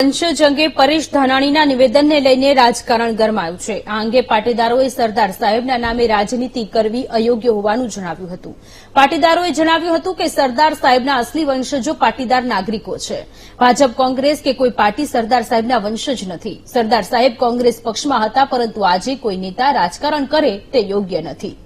વંશજ અંગે પરેશ ધાનાણીના નિવેદનને લઈને રાજકારણ ગરમાયું છે। આ અંગે પાટીદારોએ સરદાર સાહેબના નામે રાજનીતિ કરવી અયોગ્ય હોવાનું જણાવ્યું હતું। પાટીદારોએ જણાવ્યું હતું કે સરદાર સાહેબના અસલી વંશજો પાટીદાર નાગરિકો છે। ભાજપ, કોંગ્રેસ કે કોઈ પાર્ટી સરદાર સાહેબના વંશજ નથી। સરદાર સાહેબ કોંગ્રેસ પક્ષમાં હતા, પરંતુ આજે કોઈ નેતા રાજકારણ કરે તે યોગ્ય નથી।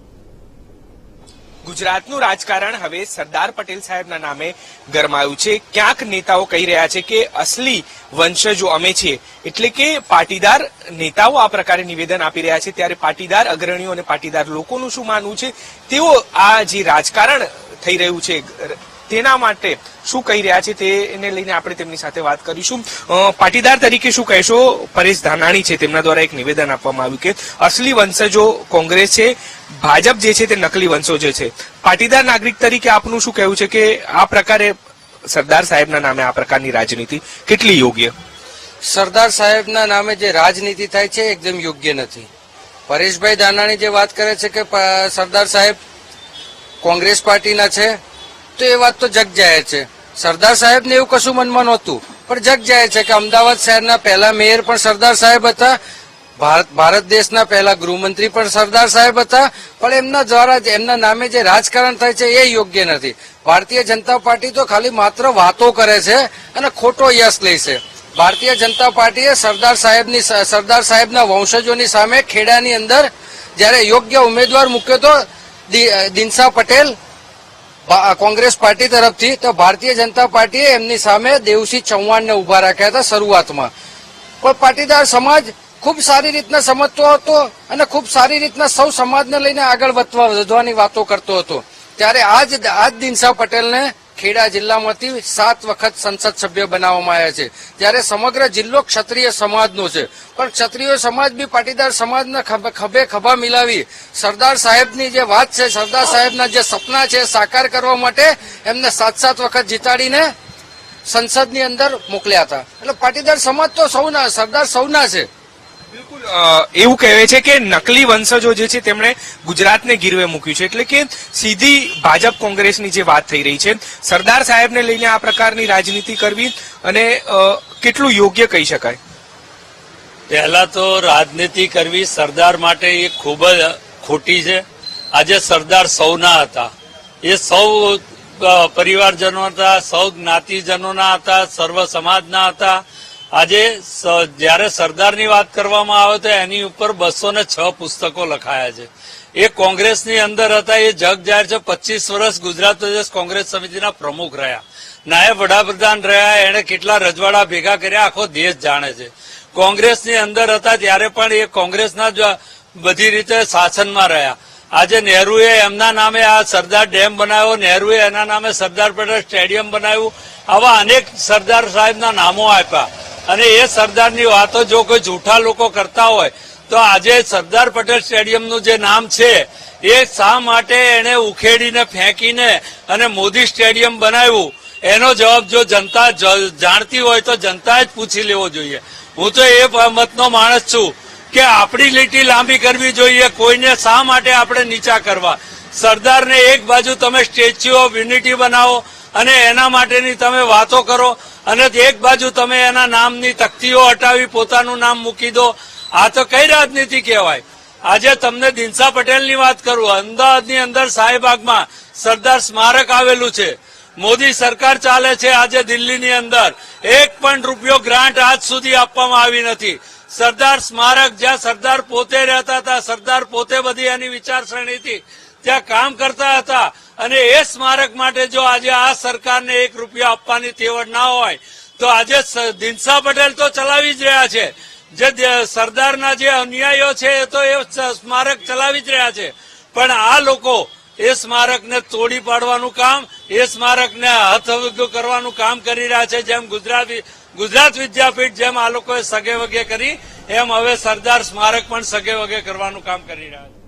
ગુજરાતનું રાજકારણ હવે સરદાર પટેલ સાહેબના નામે ગરમાયું છે। ક્યાંક નેતાઓ કહી રહ્યા છે કે અસલી વંશજો અમે છીએ, એટલે કે પાટીદાર નેતાઓ આ પ્રકારે નિવેદન આપી રહ્યા છે। ત્યારે પાટીદાર અગ્રણીઓ અને પાટીદાર લોકોનું શું માનવું છે, તેઓ આ જે રાજકારણ થઈ રહ્યું છે તેના માટે શું કહી રહ્યા છે તેને લઈને આપણે તેમની સાથે વાત કરીશું। પાટીદાર તરીકે શું કહેશો? પરેશ ધાનાણી છે, તેમના દ્વારા એક નિવેદન આપવામાં આવ્યું કે અસલી વંશજો કોંગ્રેસ છે, ભાજપ જે છે તે નકલી વંશજો છે। પાટીદાર નાગરિક તરીકે આપનું શું કહેવું છે કે આ પ્રકારે સરદાર સાહેબના નામે આ પ્રકારની રાજનીતિ કેટલી યોગ્ય? સરદાર સાહેબના નામે જે રાજનીતિ થાય છે એકદમ યોગ્ય નથી। પરેશભાઈ ધાનાણી જે વાત કરે છે કે સરદાર સાહેબ કોંગ્રેસ પાર્ટીના છે, તો એ વાત તો જગ જાહેર છે। સરદાર સાહેબને એવું કશું મનમાં નહોતું, પણ જગ જાહેર છે કે અમદાવાદ શહેરના પહેલા મેયર પણ સરદાર સાહેબ હતા, ભારત દેશના પહેલા ગૃહમંત્રી પણ સરદાર સાહેબ હતા, પણ એમના દ્વારા એમના નામે જે રાજકારણ થાય છે એ યોગ્ય નથી। ભારતીય જનતા પાર્ટી તો ખાલી માત્ર વાતો કરે છે અને ખોટો યશ લે છે। ભારતીય જનતા પાર્ટીએ સરદાર સાહેબના વંશજોની સામે ખેડાની અંદર જયારે યોગ્ય ઉમેદવાર મૂક્યો તો દિનસા પટેલ કોંગ્રેસ પાર્ટી તરફથી, તો ભારતીય જનતા પાર્ટીએ એમની સામે દેવસિંહ ચૌહાણને ઉભા રાખ્યા હતા શરૂઆતમાં। પણ પાટીદાર સમાજ ખૂબ સારી રીતના સમજતો હતો અને ખૂબ સારી રીતના સૌ સમાજને લઈને આગળ વધવાની વાતો કરતો હતો। ત્યારે આજ દિનસા પટેલને ખેડા જિલ્લામાંથી 7 વખત સંસદ સભ્ય બનાવવામાં આવ્યા છે। ત્યારે સમગ્ર જિલ્લો ક્ષત્રિય સમાજનો છે, પણ ક્ષત્રિય સમાજ બી પાટીદાર સમાજના ખભે ખભા મિલાવી સરદાર સાહેબની જે વાત છે, સરદાર સાહેબના જે સપના છે સાકાર કરવા માટે એમને 7 વખત જીતાડીને સંસદની અંદર મોકલ્યા હતા। એટલે પાટીદાર સમાજ તો સરદાર સૌના છે। બિલકુલ એવું કહેવાય છે કે નકલી વંશજો જે છે તેમણે ગુજરાતને ગીરવે મૂક્યું છે, એટલે કે સીધી ભાજપ કોંગ્રેસની જે વાત થઈ રહી છે, સરદાર સાહેબને લઈને આ પ્રકારની રાજનીતિ કરવી અને કેટલું યોગ્ય કહી શકાય? પહેલા તો રાજનીતિ કરવી સરદાર માટે એ ખૂબ જ ખોટી છે। આજે સરદાર સૌના હતા, એ સૌ પરિવારજનો હતા, સૌ જ્ઞાતિજનોના હતા, સર્વ સમાજના હતા। આજે જયારે સરદારની વાત કરવામાં આવે તો એની ઉપર 206 પુસ્તકો લખાયા છે। એ કોંગ્રેસની અંદર હતા, એ જગ જાહેર છે। 25 વર્ષ ગુજરાત પ્રદેશ કોંગ્રેસ સમિતિના પ્રમુખ રહ્યા, નાયબ વડાપ્રધાન રહ્યા, એને કેટલા રજવાડા ભેગા કર્યા આખો દેશ જાણે છે। કોંગ્રેસની અંદર હતા ત્યારે પણ એ કોંગ્રેસના જ બધી રીતે શાસનમાં રહ્યા। આજે નહેરુએ એમના નામે આ સરદાર ડેમ બનાવ્યો, નહેરુએ એના નામે સરદાર પટેલ સ્ટેડિયમ બનાવ્યું, આવા અનેક સરદાર સાહેબના નામો આપ્યા। અને એ સરદારની વાતો જો કોઈ જૂઠા લોકો કરતા હોય તો આજે સરદાર પટેલ સ્ટેડિયમનું જે નામ છે એ શા માટે એને ઉખેડીને ફેંકીને અને મોદી સ્ટેડિયમ બનાવ્યું, એનો જવાબ જો જનતા જાણતી હોય તો જનતાએ જ પૂછી લેવો જોઈએ। હું તો એ મતનો માણસ છું કે આપણી લીટી લાંબી કરવી જોઈએ, કોઈને શા માટે આપણે નીચા કરવા। સરદારને એક બાજુ તમે સ્ટેચ્યુ ઓફ યુનિટી બનાવો અને એના માટેની તમે વાતો કરો, અને એક બાજુ તમે એના નામની તકતીઓ હટાવી પોતાનું નામ મૂકી દો। આ તો કઈ રાજનીતિ કહેવાય? આજે તમને દિનસા પટેલની વાત કરું, અમદાવાદની અંદર શાહીબાગમાં સરદાર સ્મારક આવેલું છે, મોદી સરકાર ચાલે છે। આજે દિલ્હીની અંદર 1 પણ રૂપિયો ગ્રાન્ટ આજ સુધી આપવામાં આવી નથી। સરદાર સ્મારક જ્યાં સરદાર પોતે રહેતા હતા, સરદાર પોતે બધી એની વિચારસરણીથી ત્યાં કામ કરતા હતા, અને એ સ્મારક માટે જો આજે આ સરકારને 1 રૂપિયો આપવાની તેવડ ના હોય તો આજે દિનસા પટેલ તો ચલાવી જ રહ્યા છે। જે સરદારના જે અન્યાયો છે એ તો એ સ્મારક ચલાવી જ રહ્યા છે, પણ આ લોકો એ સ્મારકને તોડી પાડવાનું કામ, એ સ્મારકને હથવગું કરવાનું કામ કરી રહ્યા છે। જેમ ગુજરાત વિદ્યાપીઠ જેમ આ લોકોએ સગે વગે કરી, એમ હવે સરદાર સ્મારક પણ સગે વગે કરવાનું કામ કરી રહ્યા છે।